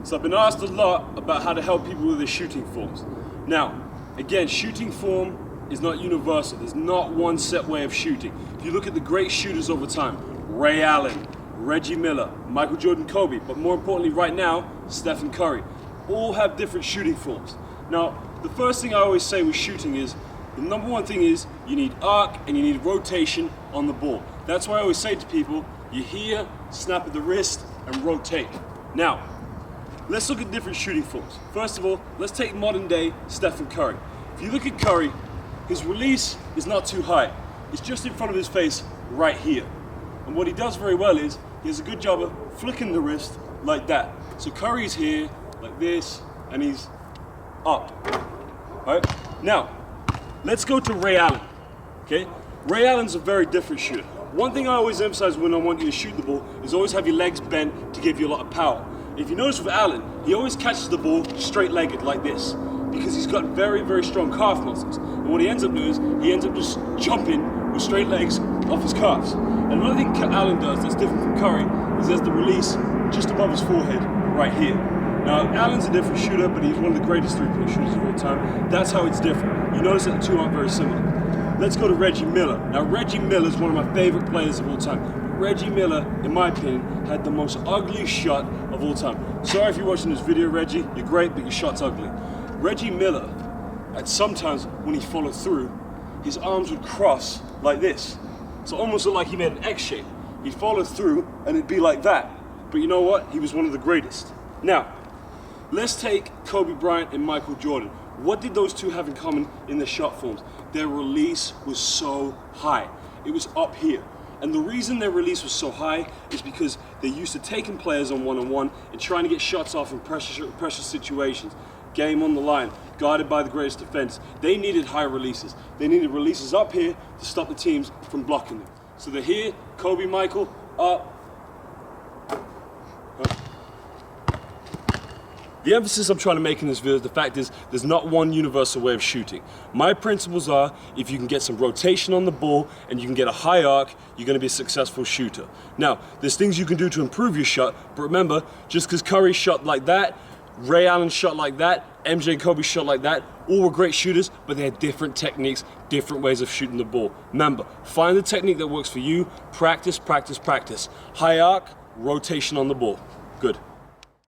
So I've been asked a lot about how to help people with their shooting forms. Now, again, shooting form is not universal. There's not one set way of shooting. If you look at the great shooters over time, Ray Allen, Reggie Miller, Michael Jordan, Kobe, but more importantly right now, Stephen Curry, all have different shooting forms. Now, the first thing I always say with shooting is, the number one thing is you need arc and you need rotation on the ball. That's why I always say to people, you're here, snap at the wrist and rotate. Now, let's look at different shooting forms. First of all, let's take modern day Stephen Curry. If you look at Curry, his release is not too high. It's just in front of his face right here. And what he does very well is, he has a good job of flicking the wrist like that. So Curry's here, like this, and he's up. All right? Now, let's go to Ray Allen, okay? Ray Allen's a very different shooter. One thing I always emphasize when I want you to shoot the ball is always have your legs bent to give you a lot of power. If you notice with Allen, he always catches the ball straight-legged like this because he's got very, very strong calf muscles. And what he ends up doing is he ends up just jumping with straight legs off his calves. And another thing Allen does that's different from Curry is he has the release just above his forehead right here. Now, Allen's a different shooter, but he's one of the greatest three-point shooters of all time. That's how it's different. You notice that the two aren't very similar. Let's go to Reggie Miller. Now, Reggie Miller is one of my favorite players of all time. Reggie Miller, in my opinion, had the most ugly shot of all time. Sorry if you're watching this video, Reggie. You're great, but your shot's ugly. Reggie Miller, at sometimes when he followed through, his arms would cross like this. So almost looked like he made an X shape. He'd follow through, and it'd be like that. But you know what? He was one of the greatest. Now, let's take Kobe Bryant and Michael Jordan. What did those two have in common in their shot forms? Their release was so high. It was up here. And the reason their release was so high is because they're used to taking players on one-on-one and trying to get shots off in pressure situations. Game on the line, guarded by the greatest defense. They needed high releases. They needed releases up here to stop the teams from blocking them. So they're here, Kobe, Michael, up. The emphasis I'm trying to make in this video is the fact is there's not one universal way of shooting. My principles are if you can get some rotation on the ball and you can get a high arc, you're going to be a successful shooter. Now, there's things you can do to improve your shot, but remember, just because Curry shot like that, Ray Allen shot like that, MJ and Kobe shot like that, all were great shooters, but they had different techniques, different ways of shooting the ball. Remember, find the technique that works for you, practice, practice, practice. High arc, rotation on the ball. Good.